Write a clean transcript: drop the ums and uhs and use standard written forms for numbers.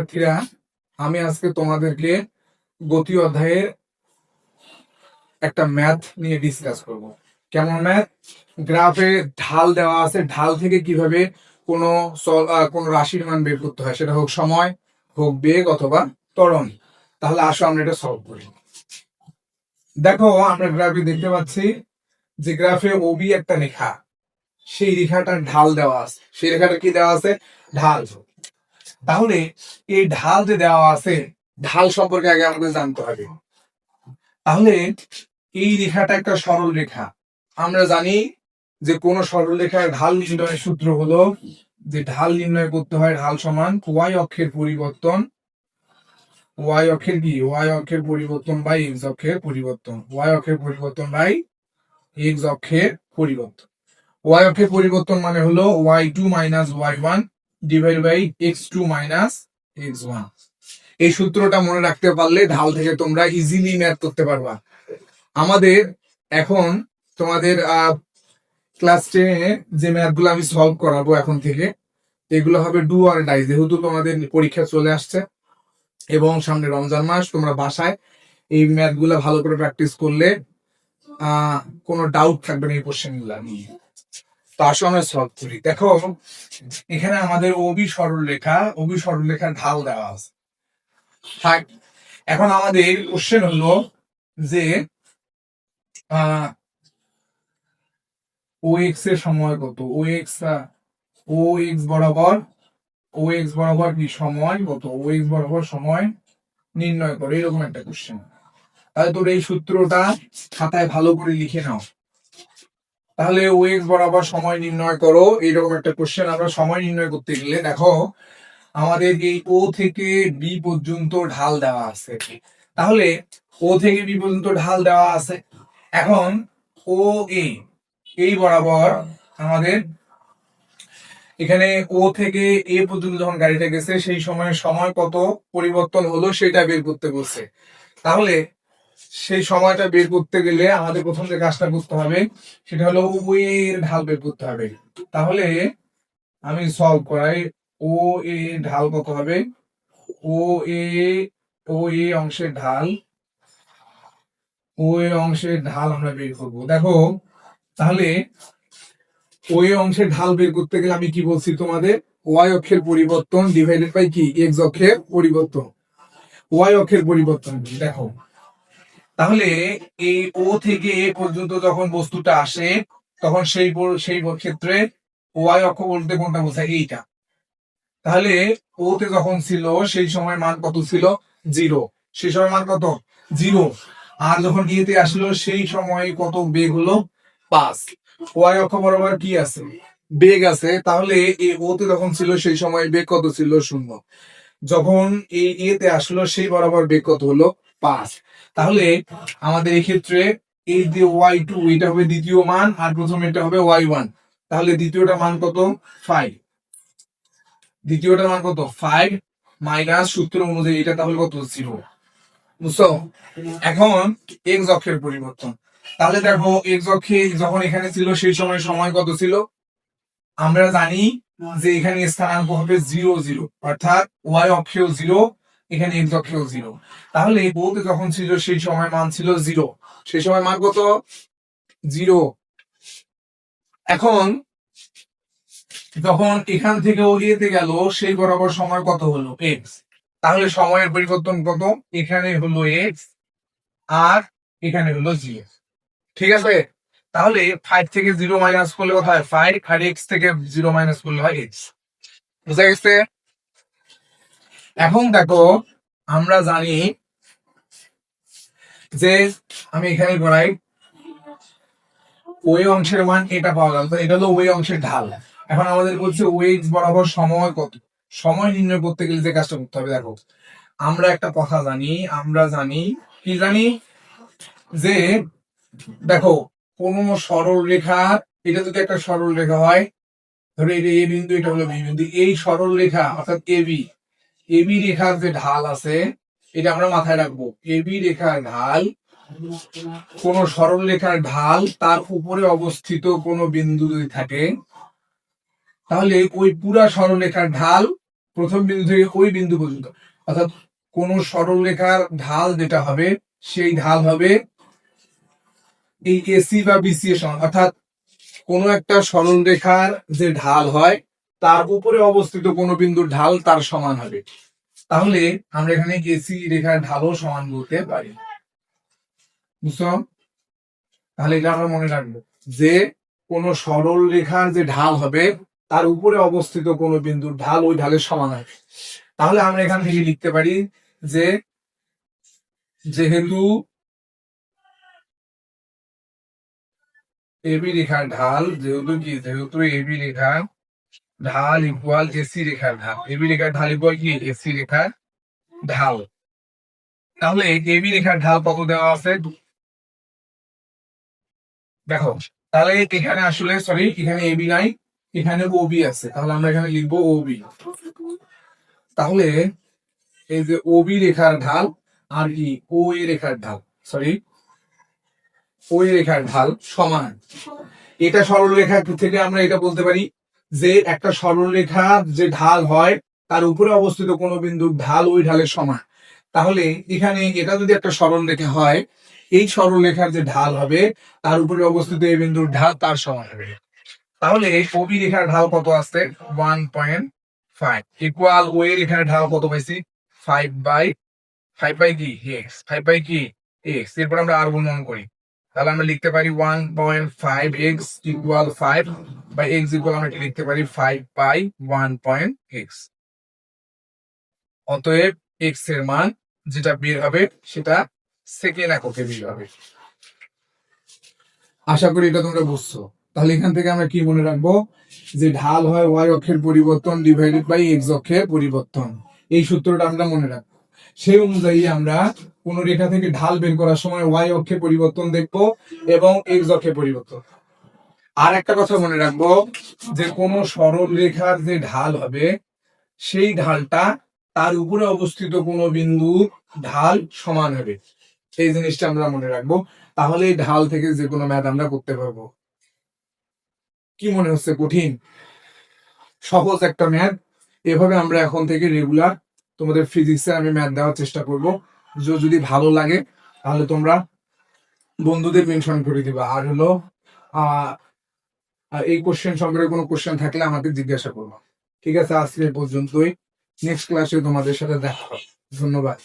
শিক্ষার্থীরা, আমি আজকে তোমাদেরকে গতি অধ্যায়ের একটা ম্যাথ নিয়ে ডিসকাস করব। কেমন ম্যাথ? গ্রাফে ঢাল দেওয়া আছে, ঢাল থেকে কিভাবে কোনো কোনো রাশির মান বের করতে হয়, সেটা হোক সময়, হোক বেগ অথবা ত্বরণ। তাহলে আসো আমরা এটা সলভ করি। দেখো, আমরা গ্রাফে দেখতে পাচ্ছি যে গ্রাফে ওবি একটা রেখা, সেই রেখাটার ঢাল দেওয়া আছে। সেই রেখাটা কি দেওয়া আছে? ঢাল। তাহলে এই ঢাল যে দেওয়া আছে, ঢাল সম্পর্কে আগে আমাদের জানতে হবে। তাহলে এই রেখাটা একটা সরল রেখা। আমরা জানি যে কোন সরল রেখার ঢাল নির্ণয়ের সূত্র হলো যে ঢাল নির্ণয় করতে হয় ঢাল সমান ওয়াই অক্ষের পরিবর্তন, ওয়াই অক্ষের কি, ওয়াই অক্ষের পরিবর্তন বাই এক্স অক্ষের পরিবর্তন, ওয়াই অক্ষের পরিবর্তন বাই এক্স অক্ষের পরিবর্তন। ওয়াই অক্ষের পরিবর্তন মানে হলো y two minus y one divide by x two minus x one. এই সূত্রটা মনে রাখতে পারলে ঢাল থেকে তোমরা ইজিলি ম্যাথ করতে পারবা। আমাদের এখন তোমাদের ক্লাস 10 যে ম্যাথগুলো আমি সলভ করাবো এখন থেকে, এগুলো হবে ডু আর ডাই। যেহেতু তোমাদের পরীক্ষা চলে আসছে এবং সামনে রমজান মাস, তোমরা বাসায় এই ম্যাথগুলো ভালো করে প্র্যাকটিস করলে কোনো ডাউট থাকবে না এই কোশ্চেনগুলো নিয়ে। তো আসো আমরা সলভ করি। দেখো, এখানে আমাদের ওবি সরলরেখার ঢাল দেওয়া আছে। এখন আমাদের কোশ্চেন হলো যে ও এক্স এর সময় কত, ও এক্স বরাবর কি সময় কত, ও এক্স বরাবর সময় নির্ণয় করো, এরকম একটা কোশ্চেন। তাহলে তোর এই সূত্রটা খাতায় ভালো করে লিখে নাও। তাহলে ও এক্স বরাবর সময় নির্ণয় করো, এইরকম একটা কোশ্চেন। আমরা সময় নির্ণয় করতে গেলে দেখো আমাদের এই ও থেকে বি পর্যন্ত ঢাল দেওয়া আছে। তাহলে ও থেকে বি পর্যন্ত ঢাল দেওয়া আছে। এখন ও এই বরাবর আমাদের এখানে ও থেকে এ পর্যন্ত যখন গাড়িটা গেছে, সেই সময় কত পরিবর্তন হলো সেটা বের করতে বলছে। তাহলে সেই সময়টা বের করতে গেলে আমাদের প্রথম যে কাজটা করতে হবে সেটা হলো ও এর ঢাল বের করতে হবে। তাহলে আমি সলভ করাই। ও এ ঢাল কত হবে? ও এ অংশের ঢাল, ও এ অংশের ঢাল আমরা বের করবো। দেখো, তাহলে ও এ অংশের ঢাল বের করতে গেলে আমি কি বলছি তোমাদের? ওয়াই অক্ষের পরিবর্তন ডিভাইডেড বাই কি, এক্স অক্ষের পরিবর্তন। ওয়াই অক্ষের পরিবর্তন দেখো, তাহলে এই ও থেকে এ পর্যন্ত যখন বস্তুটা আসে, তখন সেই ক্ষেত্রে ওয়াই অক্ষ বলতে কোনটা বোঝায়? এইটা। তাহলে ও তে যখন ছিল সেই সময় মান কত ছিল? 0। সেই সময় মান কত? 0। আর যখন এ তে আসলো সেই সময় কত বেগ হলো? 5। ওয়াই অক্ষ বরাবর কি আছে? বেগ আছে। তাহলে এই ও তে যখন ছিল সেই সময় বেগ কত ছিল? 0। যখন এই এ তে আসলো সেই বরাবর বেগ কত হলো? 5। তাহলে আমাদের এই ক্ষেত্রে এই যে ওয়াই টু, এটা হবে দ্বিতীয় মান, আর প্রথম এটা হবে ওয়াই ওয়ান। তাহলে দ্বিতীয়টা মান কত? 5। দ্বিতীয়টার মান কত? 5 মাইনাস সূত্র অনুযায়ী এটা তাহলে কত? 0। বুঝছো? এখন এক্স অক্ষের পরিবর্তন। তাহলে দেখো, এক্স অক্ষে যখন এখানে ছিল সেই সময় কত ছিল? আমরা জানি যে এখানে স্থানাঙ্ক হবে 0 0, অর্থাৎ ওয়াই অক্ষেও 0, এখানে এক্স অক্ষেও 0। তাহলে বোতে যখন ছিল সেই সময় মান ছিল 0। সেই সময় মান কত? 0। এখন যখন এখান থেকে ও এতে গেল সেই বরাবর সময় কত হলো? এক্স। তাহলে সময়ের পরিবর্তন কত? এখানে হলো এক্স আর এখানে হলো 0। ঠিক আছে? তাহলে 5 থেকে 0 মাইনাস করলে কত হয়? 5। আর এক্স থেকে 0 মাইনাস করলে হয় এক্স। বুঝা গেছে? এখন দেখো, আমরা জানি যে, আমি এখানে করাই, ওই অংশের মান এটা পাওয়া গেল। এটা হলো ওই অংশের ঢাল। এখন আমাদের বলছে ও এক্স বরাবর সময় কত। সময় নির্ণয় করতে গেলে যে কাজটা করতে হবে, দেখো আমরা একটা কথা জানি, কি জানি যে, দেখো কোন সরল রেখা, এটা যদি একটা সরল রেখা হয়, ধরো এটা এ বিন্দু, এটা হলো বি বিন্দু, এই সরল রেখা অর্থাৎ এবি রেখার যে ঢাল আছে, এটা আমরা মাথায় রাখবো। এবি রেখার ঢাল, কোন সরল রেখার ঢাল, তার উপরে অবস্থিত কোন বিন্দু যদি থাকে, তাহলে ওই পুরা সরলরেখার ঢাল প্রথম বিন্দু থেকে ওই বিন্দু পর্যন্ত, অর্থাৎ কোন সরলরেখার ঢাল যেটা হবে সেই ঢাল হবে এই এসি বা বিসি এর সমান, অর্থাৎ কোন একটা সরলরেখার যে ঢাল হয় তার উপরে অবস্থিত কোন বিন্দুর ঢাল তার সমান হবে। তাহলে আমরা এখানে এসি রেখার ঢালও সমান বলতে পারি। বুঝছো? তাহলে এটা আমরা মনে রাখবো যে কোন সরল রেখার যে ঢাল হবে তার উপরে অবস্থিত কোন বিন্দুর ঢাল ওই ঢালের সমান হবে। তাহলে আমরা এখান থেকে লিখতে পারি যে যেহেতু এবি রেখার ঢাল যেহেতু এবি রেখার ঢাল ইকুয়াল এসি রেখার ঢাল, এবি রেখার ঢাল ইকুয়াল কি এসি রেখার ঢাল। তাহলে এবি রেখার ঢাল কত দেওয়া আছে দেখো, তাহলে এখানে আসলে সরি এখানে এবি নাই, এখানে ওবি আছে, তাহলে আমরা এখানে লিখবো ওবি। তাহলে এই যে ওবি রেখার ঢাল আর কি ও এ রেখার ঢাল, সরি ও এ রেখার ঢাল সমান। এটা সরলরেখা থেকে আমরা এটা বলতে পারি যে একটা সরলরেখার যে ঢাল হয় তার উপরে অবস্থিত কোন বিন্দুর ঢাল ওই ঢালের সমান। তাহলে এখানে এটা যদি একটা সরলরেখা হয়, এই সরলরেখার যে ঢাল হবে তার উপরে অবস্থিত এই বিন্দুর ঢাল তার সমান হবে। তাহলে এই ওবি রেখার ঢাল কত আছে 1.5 ইকুয়াল ও এর এখানে ঢাল কত পাইছি 5 বাই কি এক্স, 5 বাই কি এক্স। এরপর আমরা আর গুণন করি, তাহলে আমরা লিখতে পারি 1.5 x equal 5 by x equal আমরা কি লিখতে পারি 5 বাই 1.x। অতএব এক্স এর মান যেটা বের হবে সেটা সেকেন্ড এককে বের হবে। আশা করি এটা তোমরা বুঝছো। তাহলে এখান থেকে আমরা কি মনে রাখবো যে ঢাল হয় ওয়াই অক্ষের পরিবর্তন ডিভাইডেড বাই এক্স অক্ষের পরিবর্তন, এই সূত্রটা আমরা মনে রাখবো। সেই অনুযায়ী আমরা কোন রেখা থেকে ঢাল বের করার সময় ওয়াই অক্ষে পরিবর্তন দেখবো এবং এক্স অক্ষে পরিবর্তন। আর একটা কথা মনে রাখবো যে কোন সরল রেখার যে ঢাল হবে সেই ঢালটা তার উপরে অবস্থিত কোন বিন্দু ঢাল সমান হবে, এই জিনিসটা আমরা মনে রাখবো। তাহলে এই ঢাল থেকে যে কোনো ম্যাথ আমরা করতে পারবো। কি মনে হচ্ছে কঠিন? সহজ একটা ম্যাথ। এভাবে আমরা এখন থেকে রেগুলার তোমাদের ফিজিক্সে আমি ম্যাথ দেওয়ার চেষ্টা করব। যদি ভালো লাগে তাহলে তোমরা বন্ধুদের মেনশন করে দিবা। আর হলো এই কোশ্চেন সম্পর্কে কোনো কোশ্চেন থাকলে আমাকে জিজ্ঞাসা করবো। ঠিক আছে, আজকে পর্যন্তই। নেক্সট ক্লাসে তোমাদের সাথে দেখা হবে। ধন্যবাদ।